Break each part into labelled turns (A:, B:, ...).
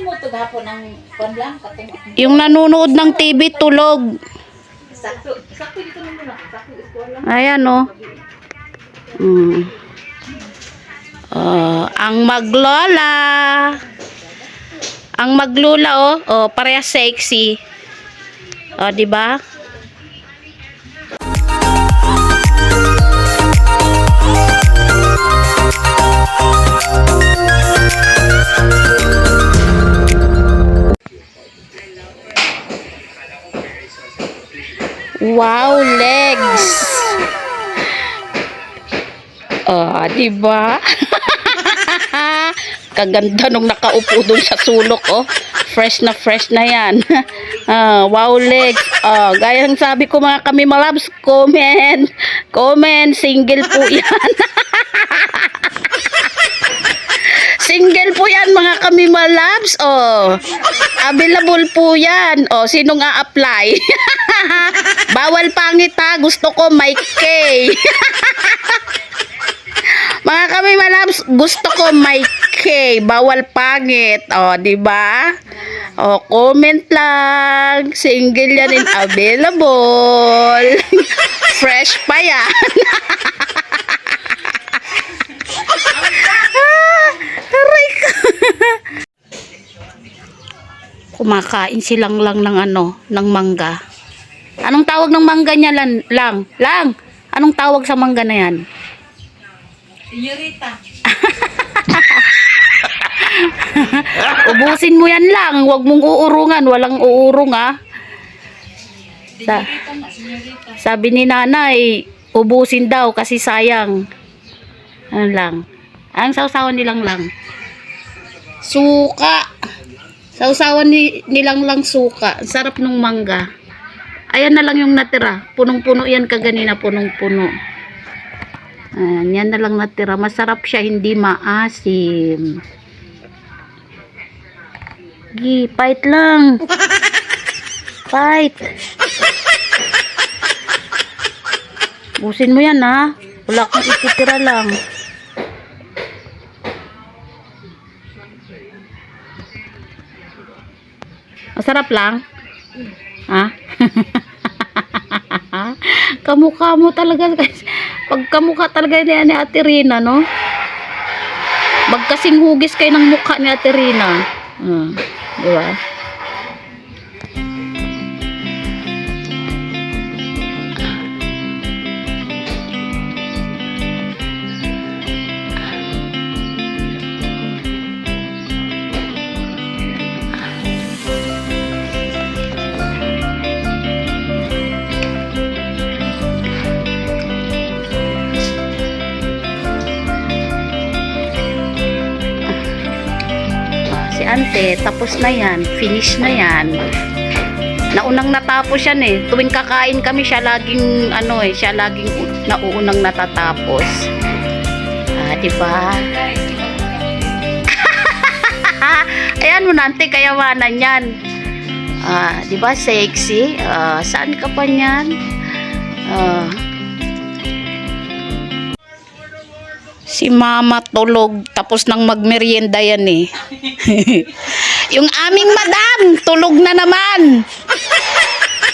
A: mo ito gahapon ng panlang katong.
B: Yung nanonood ng TV tulog.
A: Sakto dito naman lang. Sakto ito lang.
B: Ayan o. Ang maglola. Ang maglola parehas sexy. Di ba? Wow, legs. Diba? Kaganda nung nakaupo dun sa sulok, Fresh na yan. Wow, legs. Gaya ng sabi ko mga kami malabs, comment, single po yan. Single po yan mga kami malabs. Available po yan. Sinong a-apply? Bawal pangit ha. Gusto ko may K. Mga kami malabs, gusto ko may K. Bawal pangit. Di ba? Comment lang. Single yan and available. Fresh pa yan. Kumakain silang lang ng mangga. Anong tawag ng mangga niya lang? Anong tawag sa mangga na yan?
A: Senyorita.
B: Ubusin mo yan lang. Huwag mong uurungan. Walang uurong Sabi ni nanay, ubusin daw kasi sayang. Ano lang? Ang sausawan nilang lang. Suka. Sausawan nilang lang suka. Sarap ng mangga. Ayan na lang yung natira. Punong-puno yan kaganina. Punong-puno. Yan na lang natira. Masarap siya. Hindi maasim. Fight lang. Fight. Busin mo yan Wala kang ititira lang. Masarap lang? Kamukha mo talaga. Pag kamukha talaga ni Ate Rina, no? Magkasing hugis kayo ng mukha ni Ate Rina. Diba? Ante, tapos na yan, finish na yan. Naunang natapos yan tuwing kakain kami siya laging siya laging nauunang natatapos. Diba? Ayan mo nante, kayawanan yan. Diba sexy? Saan ka pa niyan? Si mama tulog tapos nang magmerienda yan Yung aming madam tulog na naman.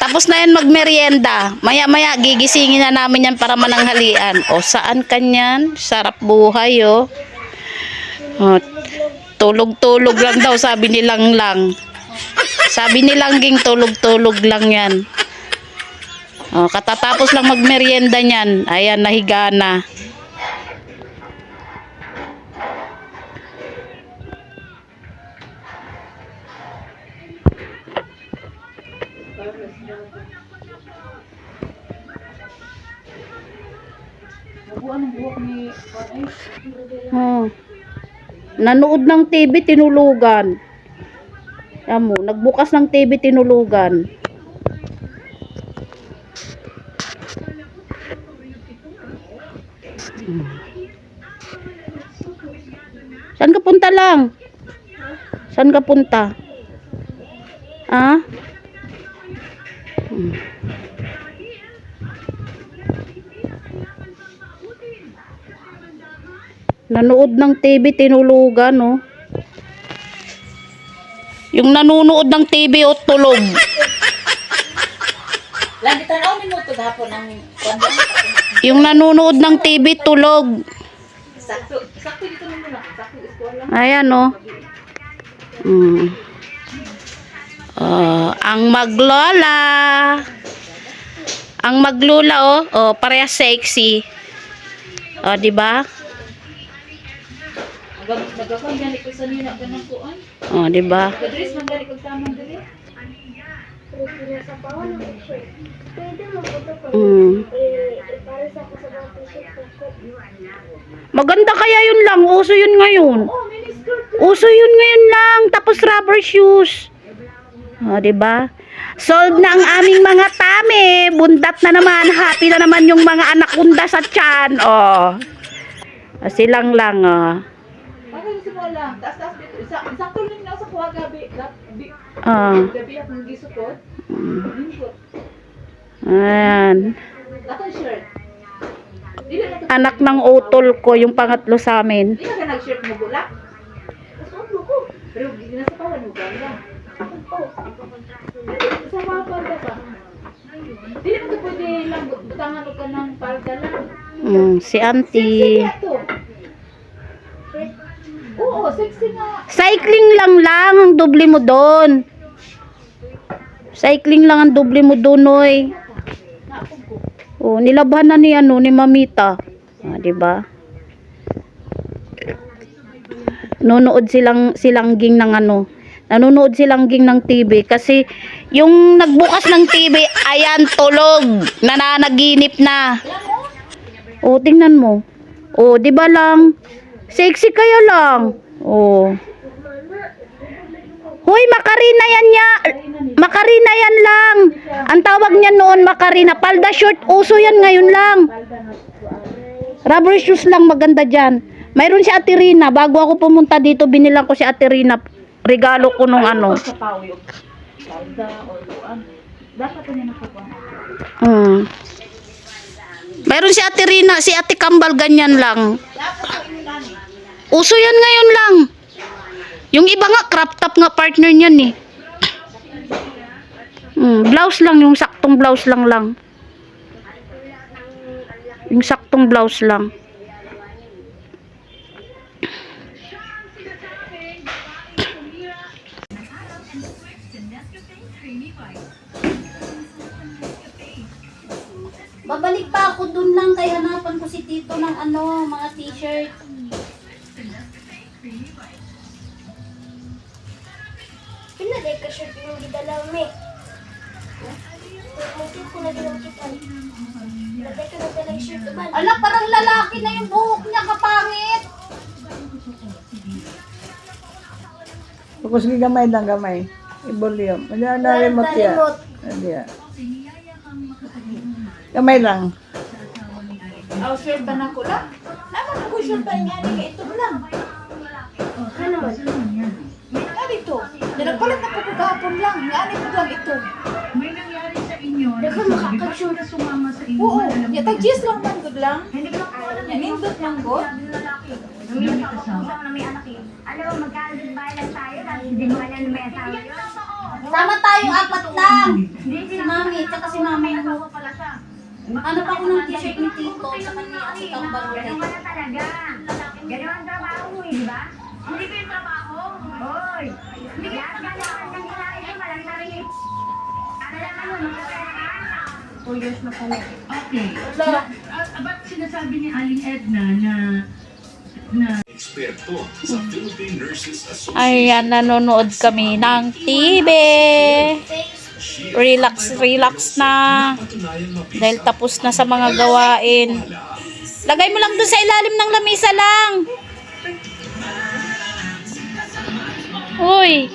B: Tapos na yan magmerienda. Maya-maya gigisingin na namin yan para mananghalian. Saan kanyan? Sarap buhay tulog-tulog lang daw sabi nilang lang. Sabi nilang ging tulog-tulog lang yan. Katatapos lang magmerienda niyan. Ayan, nahiga na. Nanood ng TV, tinulugan. Nagbukas ng TV, tinulugan. Saan ka punta lang? Saan ka punta? Nanood ng TV, tinulugan, Yung nanonood ng TV o tulog.
A: Lagi tanaw ni mo to gapon ang kwanda.
B: Yung nanonood ng TV, tulog.
A: Sakto dito naman muna. Sakto eskwela.
B: Ayan, oh. Ang maglola. Ang maglula, oh. Oh, parehas sexy. Oh, di ba?
A: Nagakon gani ko sa nina ganang kuan.
B: Oh, di ba?
A: Gadris man gani ko tamang diri.
B: Maganda kaya yun lang. Uso yun ngayon.
A: Oh, mini skirt.
B: Uso yun ngayon lang. Tapos rubber shoes. O, diba? Solved na ang aming mga tame. Bundat na naman. Happy na naman yung mga anak-unda sa tiyan. O. Silang lang, o.
A: Bakit gusto mo lang? Taas dito. Sakto lang na sa kuha gabi. Gabi akong gisukot. Lingkot.
B: Ayan.
A: Atong shirt. Dili na to.
B: Anak ng utol ko, yung pangatlo sa amin.
A: Di ka nag-shirt mo bulak? Kasuot mo ko. Pero hindi na sa kawan mo ganda. Sa mga palda pa. Dili mo to pwede lang butangan ka ng palda lang.
B: Si auntie.
A: Sexy nga to. Oo, sexy nga.
B: Cycling lang ang doble mo doon. Cycling lang ang doble mo doon, oy.
A: Naapog ko.
B: Oh, nilabhan na ni Mamita. Ah, 'di ba? Nanonood silang ging ng Nanonood silang ging ng TV kasi yung nagbukas ng TV, ayan tulog, nananaginip na. Oh, tingnan mo. Oh, 'di ba lang? Sexy kaya lang. Oh. Hoy, Macarena yan niya. Macarena yan lang. Ang tawag niya noon, Macarena. Palda short, uso yan ngayon lang. Rubber shoes lang, maganda dyan. Mayroon si Ate Rina. Bago ako pumunta dito, binilang ko si Ate Rina. Regalo ko nung
A: Sa pawi o palda o luan. Dapat niya nakakuha.
B: Mayroon si Ate Rina, si Ate Kambal, ganyan lang.
A: Dapat ko inulani.
B: Uso yan ngayon lang. Yung iba nga, crop top nga partner niyan eh. Blouse lang, yung saktong blouse lang. Yung saktong blouse lang. Babalik pa ako dun lang kay hanapan ko si Tito ng mga t-shirt.
C: Pinalay ka shirt yung gidalaw me. Mungkin ko na ginamkitan. Pinalay ka na dalang shirt naman.
B: Ala, parang lalaki na yung buhok niya, kapangit.
D: Pagkos ni gamay lang gamay. Ibulium. Manya na remote ya. Dia. Gamay lang.
A: Aw, shirt ba na ko lang? Naman ako shirt ba nga ni ito lang.
C: Ano man?
A: Nga dito. Nagpalit na pagkagapon lang. Nga ko lang ito.
E: May nangyari sa inyo.
C: Dapat makakashoot.
E: Na sumama sa inyo.
A: Oo.
E: Alam
A: Ya
E: mo,
A: tag-gis lang man good lang.
E: hindi ko po alam.
A: Yan nindot lang go.
E: May may kasama.
C: Alam mo, magkakasabay lang tayo. Tapos hindi mo alam na may asawa yun.
B: Sama tayong apat lang.
C: Hindi,
B: Si Mami, tsaka si Mami. Ano pa ako ng t-shirt ni Tito sa kanya at si Kambal ulit.
C: Ganun ka na talaga. Ganun ang trabaho mo, di ba? Hindi ko yung trabaho. Hoy! Hindi ka gano'n ng kinain mo. Malang narinig. Ano lang ano, magkakaya ka?
A: 2 years na pala.
E: Okay. So, ba't sinasabi ni Aling Edna na
F: Eksperto sa Philippine Nurses Association.
B: Ayan, nanonood kami ng TV. Relax na. Dahil tapos na sa mga gawain. Lagay mo lang dun sa ilalim ng lamisa lang. Uy.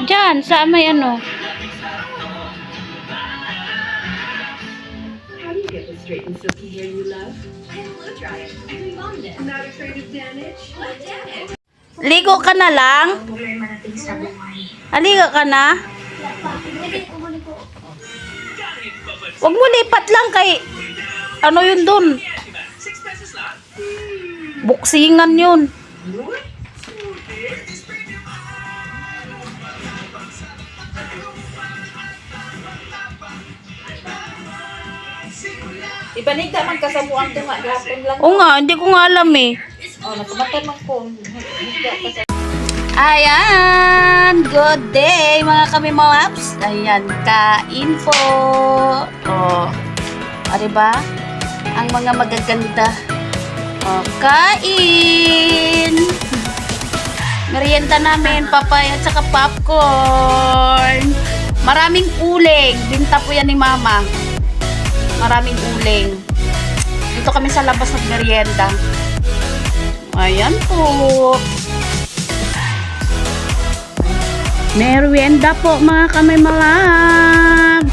B: Diyan, sa may ano.
G: Get the straight and silky hair you love? And blow dry it. Not afraid of damage? What damage?
B: Ligo ka na lang? Aligo ka na? Huwag mo lipat lang kay ano yun dun? Buksingan yun.
A: Ibanigda man kasamuang tunga gapon lang.
B: Oo nga, hindi ko nga alam eh.
A: Oh, nakamatan man ko. Higda ka sa
B: Ayan, good day mga kami maps. Ayan, kain po. Oh, diba? Ang mga magaganda. Oh, kain. Merienda namin, papaya at saka popcorn. Maraming uling. Binta po yan ni mama. Maraming uling. Dito kami sa labas ng merienda. Ayan po. Merienda po mga kami malab.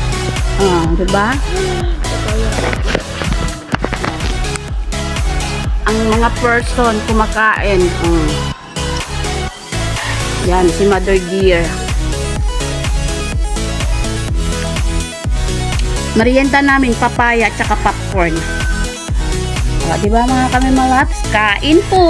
B: Diba? Ang mga person kumakain. Yan, si Mother Dear. Merienda namin, papaya at saka popcorn. Diba mga kami malabs? Kain po!